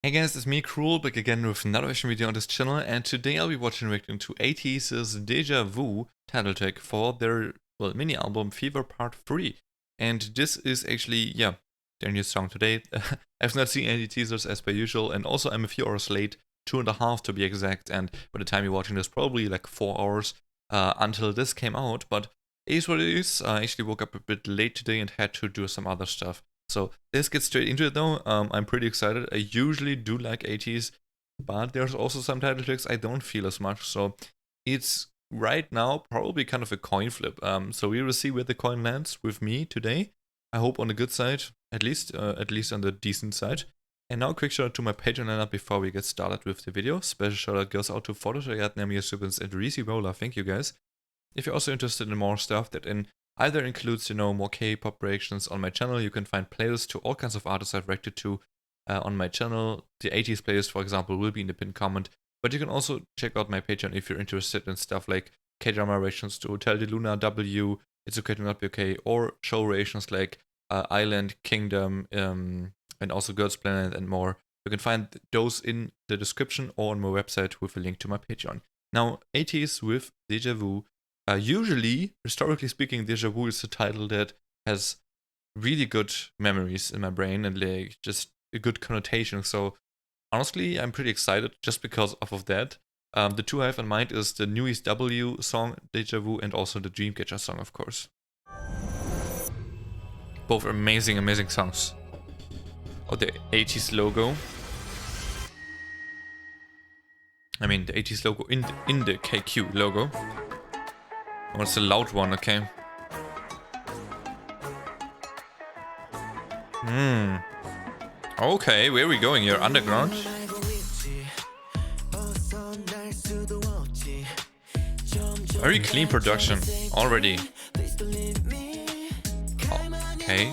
Hey guys, it's me, Cruel, back again with another reaction video on this channel, and today I'll be watching reacting to ATEEZ's Deja Vu title track for their, mini album Fever Part 3. And this is actually, their new song today. I've not seen any teasers as per usual, and also I'm a few hours late, 2.5 to be exact, and by the time you're watching this, probably like 4 hours until this came out, but it is what it is. I actually woke up a bit late today and had to do some other stuff. So let's get straight into it though. I'm pretty excited. I usually do like ATEEZ, but there's also some title tracks I don't feel as much. So it's right now probably kind of a coin flip. So we will see where the coin lands with me today. I hope on the good side, at least on the decent side. And now a quick shout out to my Patreon lineup before we get started with the video. Special shout out goes out to Photoshop, Nami Subins, and Reezy Roller. Thank you guys. If you're also interested in more stuff that either includes, more K-pop reactions on my channel, you can find playlists to all kinds of artists I've reacted to on my channel. The ATEEZ playlist, for example, will be in the pinned comment. But you can also check out my Patreon if you're interested in stuff like K-drama reactions to Hotel de Luna, W, It's Okay to Not Be Okay, or show reactions like Island, Kingdom, and also Girls Planet and more. You can find those in the description or on my website with a link to my Patreon. Now, ATEEZ with Deja Vu. Usually, historically speaking, Deja Vu is a title that has really good memories in my brain and like just a good connotation. So honestly, I'm pretty excited just because of that. The two I have in mind is the NUEST W song Deja Vu and also the Dreamcatcher song, of course. Both amazing, amazing songs. Oh, the ATEEZ logo. I mean, the ATEEZ logo in the KQ logo. Oh, it's a loud one, okay. Okay, where are we going here? Underground? Very clean production already. Okay.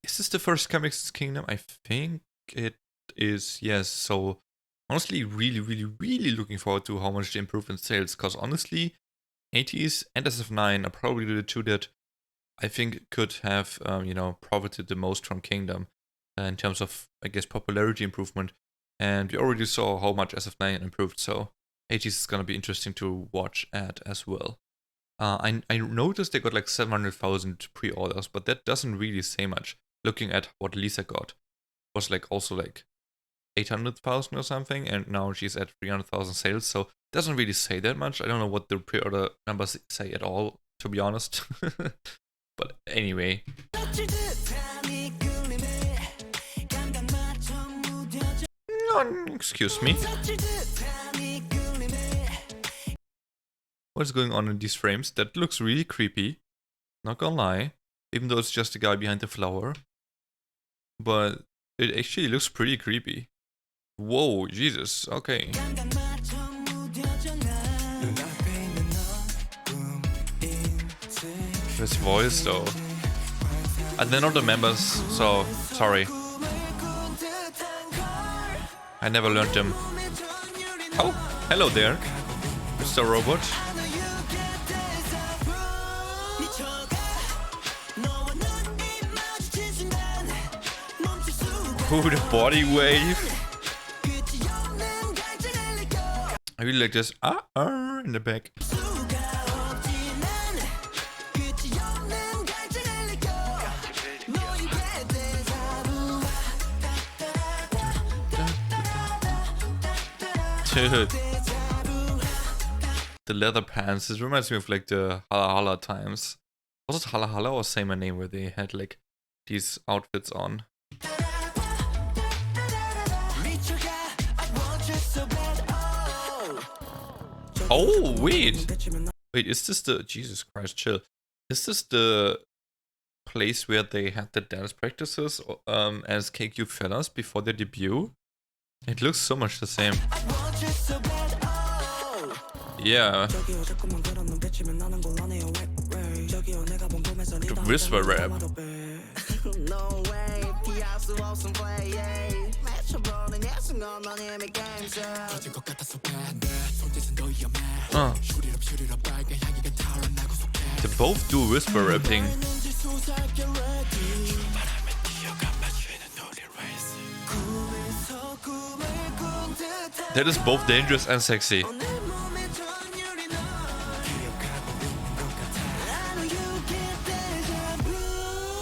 Is this the first comic since Kingdom? I think it is, yes. So honestly, really looking forward to how much they improve in sales, because honestly, ATEEZ and SF9 are probably the two that I think could have, profited the most from Kingdom in terms of, I guess, popularity improvement. And we already saw how much SF9 improved, so ATEEZ is gonna be interesting to watch at as well. I noticed they got like 700,000 pre-orders, but that doesn't really say much. Looking at what Lisa got, was like also like 800,000 or something, and now she's at 300,000 sales, so it doesn't really say that much. I don't know what the pre-order numbers say at all, to be honest. But anyway. Excuse me. What's going on in these frames? That looks really creepy. Not gonna lie. Even though it's just the guy behind the flower. But it actually looks pretty creepy. Whoa, Jesus, okay. His voice though. And they're not the members, so sorry. I never learned them. Oh, hello there, Mr. Robot. Ooh, the body wave. I really like this in the back. Dude. The leather pants, it reminds me of like the Hala Hala times. Was it Hala Hala or Say My Name where they had like these outfits on? Oh, wait, is this the, Jesus Christ, chill. Is this the place where they had the dance practices as KQ fellas before their debut? It looks so much the same. Yeah. The whisper rap. They both do whisper rapping. That is both dangerous and sexy.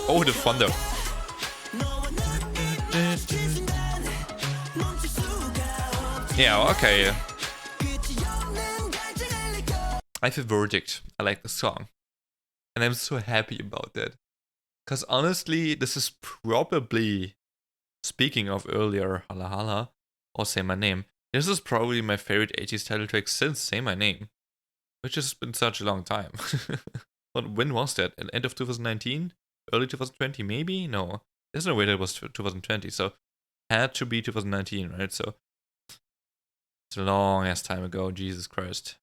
Oh, the thunder. Yeah, okay. I have a verdict. I like the song. And I'm so happy about that. Because honestly, this is probably, speaking of earlier Hala Hala, or Say My Name, this is probably my favorite ATEEZ title track since Say My Name. Which has been such a long time. But when was that? At the end of 2019? Early 2020, maybe? No. There's no way that was 2020, so had to be 2019, right? So it's a long ass time ago, Jesus Christ.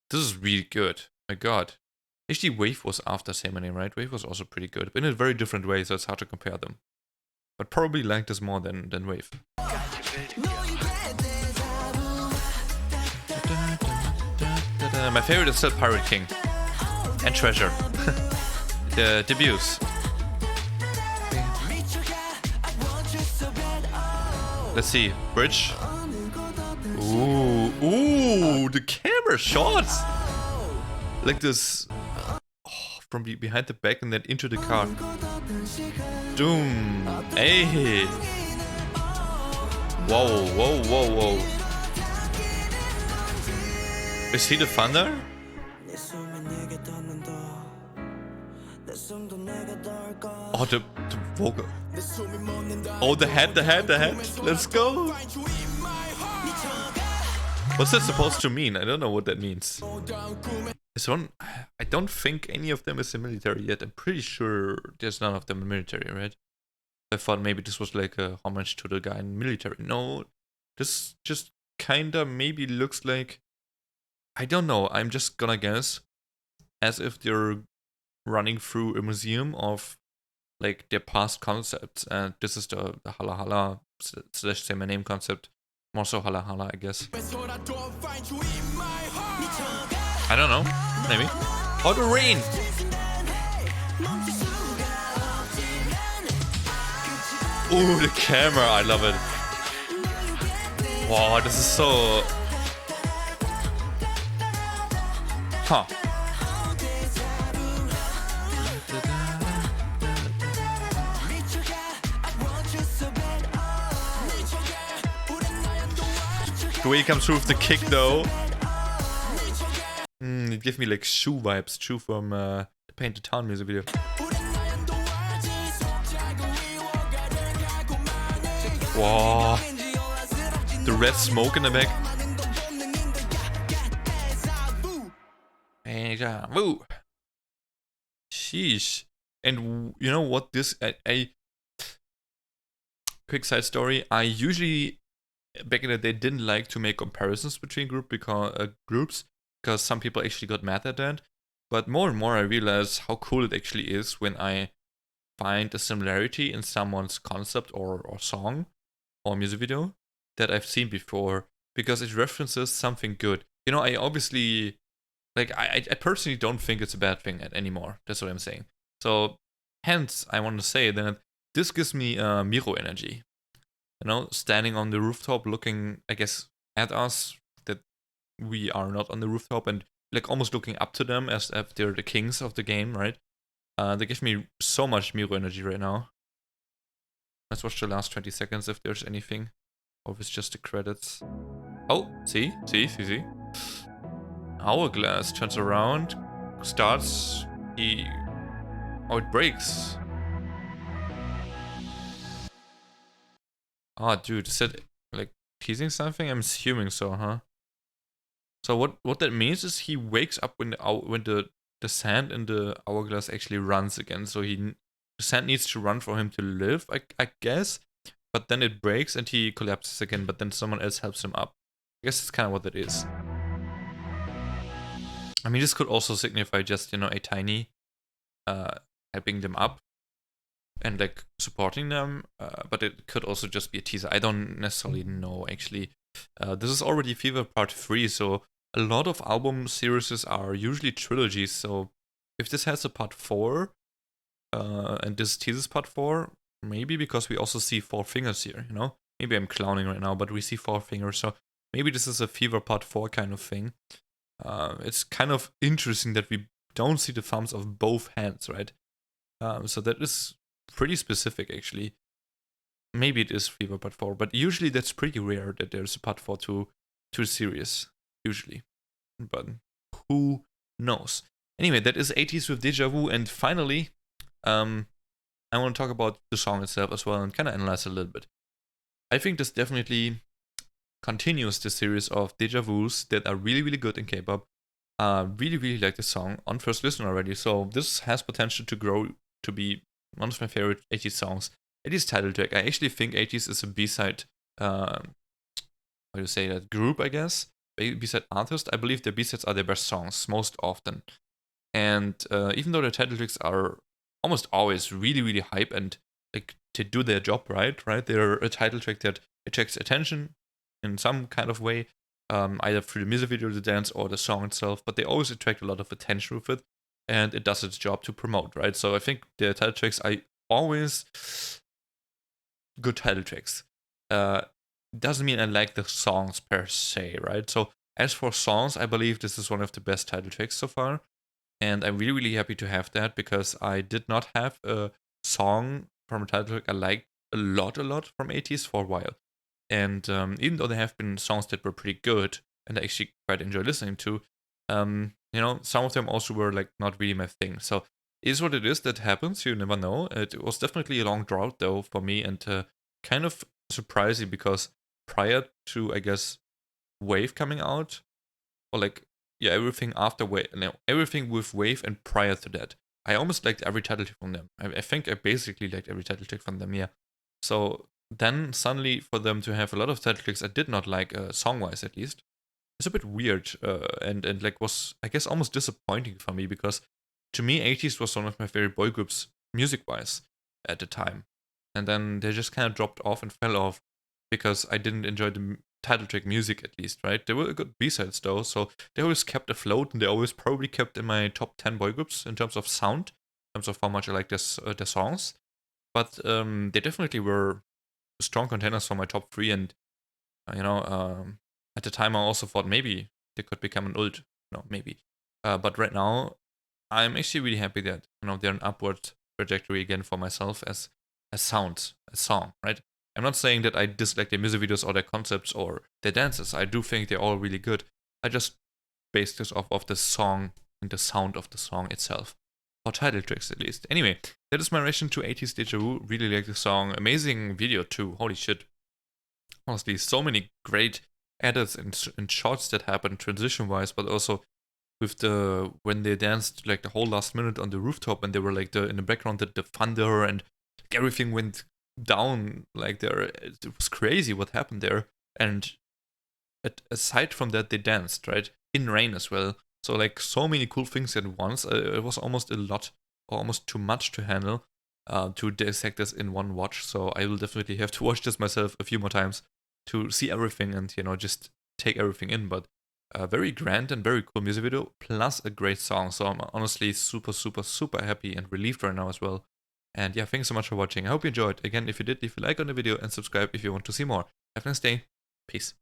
This is really good. My god. Actually, Wave was after Say My Name, right? Wave was also pretty good, but in a very different way, so it's hard to compare them. But probably like this more than Wave. My favorite is still Pirate King and Treasure. The debuts. Let's see. Bridge. Ooh, the camera shots! Like this. Oh, from behind the back and then into the car. Doom. Hey. Whoa, whoa, whoa, whoa. Is he the thunder? Oh, the vocal. Oh, the head. Let's go. What's that supposed to mean? I don't know what that means. This one, I don't think any of them is in military yet. I'm pretty sure there's none of them in military, right? I thought maybe this was like a homage to the guy in military. No, this just kinda maybe looks like, I don't know, I'm just gonna guess, as if they're running through a museum of like their past concepts, and this is the Hala Hala / Say My Name concept. More so Hala Hala, I guess. I don't know, maybe. Oh, the rain! Ooh, the camera, I love it. Wow, this is so... Huh. The way he comes through with the kick, though. It gives me like Shoe vibes. Shoe from the Paint the Town music video. Wow. The red smoke in the back. Deja vu. Sheesh. And you know what? This quick side story. I usually back in the day didn't like to make comparisons between groups because some people actually got mad at that. But more and more I realize how cool it actually is when I find a similarity in someone's concept or song or music video that I've seen before, because it references something good. You know, I obviously, like, I personally don't think it's a bad thing anymore. That's what I'm saying. So, hence, I want to say that this gives me Miro energy. You know, standing on the rooftop looking, I guess, at us, that we are not on the rooftop, and like almost looking up to them as if they're the kings of the game, right? They give me so much Miro energy right now. Let's watch the last 20 seconds if there's anything. Or if it's just the credits. Oh, see? Hourglass turns around, starts, oh, it breaks. Oh, dude, is that like teasing something? I'm assuming so, huh? So what that means is he wakes up when the sand in the hourglass actually runs again. So the sand needs to run for him to live, I guess. But then it breaks and he collapses again, but then someone else helps him up. I guess that's kind of what it is. I mean, this could also signify just, you know, a tiny helping them up and like supporting them, but it could also just be a teaser. I don't necessarily know, actually. This is already Fever Part 3, so a lot of album series are usually trilogies, so if this has a Part 4, and this teases Part 4, maybe because we also see Four Fingers here, you know? Maybe I'm clowning right now, but we see 4 fingers, so maybe this is a Fever Part 4 kind of thing. It's kind of interesting that we don't see the thumbs of both hands, right? So that is pretty specific, actually. Maybe it is Fever Part 4, but usually that's pretty rare that there's a Part 4 to a series, usually. But who knows? Anyway, that is ATEEZ with Deja Vu, and finally, I want to talk about the song itself as well and kind of analyze it a little bit. I think this definitely continues the series of Deja Vus that are really, really good in K-pop. Really, really like the song on first listen already, so this has potential to grow to be one of my favorite ATEEZ songs. ATEEZ title track. I actually think ATEEZ is a B-side, how do you say that, group, I guess? B-side artist. I believe their B-sides are their best songs most often. And even though the title tracks are almost always really, really hype and like to do their job right? They're a title track that attracts attention in some kind of way, either through the music video, the dance, or the song itself, but they always attract a lot of attention with it, and it does its job to promote, right? So I think the title tracks are always good title tracks. Doesn't mean I like the songs per se, right? So as for songs, I believe this is one of the best title tracks so far. And I'm really, really happy to have that because I did not have a song from a title track I liked a lot from ATEEZ for a while. And even though there have been songs that were pretty good and I actually quite enjoy listening to, some of them also were like not really my thing. So it is what it is. That happens. You never know. It was definitely a long drought though for me, and kind of surprising because prior to, I guess, Wave coming out, or like, yeah, everything after Wave, no, everything with Wave and prior to that, I almost liked every title track from them. I think I basically liked every title track from them, yeah. So then suddenly for them to have a lot of title tracks I did not like, song-wise at least, it's a bit weird, and like was, I guess, almost disappointing for me because to me, ATEEZ was one of my favorite boy groups music-wise at the time. And then they just kind of dropped off and fell off because I didn't enjoy the title track music at least, right? They were good B-sides though, so they always kept afloat and they always probably kept in my top 10 boy groups in terms of sound, in terms of how much I like their songs. But they definitely were strong contenders for my top 3, and at the time I also thought maybe they could become an ult. No, maybe. But right now, I'm actually really happy that they're an upward trajectory again for myself as sound, as song, right? I'm not saying that I dislike their music videos or their concepts or their dances. I do think they're all really good. I just base this off of the song and the sound of the song itself. Or title tracks at least. Anyway, that is my reaction to ATEEZ Deja Vu. Really like the song. Amazing video too. Holy shit. Honestly, so many great edits and shots that happened transition-wise, but also with the when they danced like the whole last minute on the rooftop and they were like in the background the thunder and like, everything went down like there. It was crazy what happened there. And aside from that, they danced right in rain as well. So like so many cool things at once. It was almost a lot, or almost too much to handle, to dissect this in one watch. So I will definitely have to watch this myself a few more times to see everything and just take everything in. But very grand and very cool music video, plus a great song. So I'm honestly super, super, super happy and relieved right now as well. And yeah, thanks so much for watching. I hope you enjoyed. Again, if you did, leave a like on the video and subscribe if you want to see more. Have a nice day. Peace.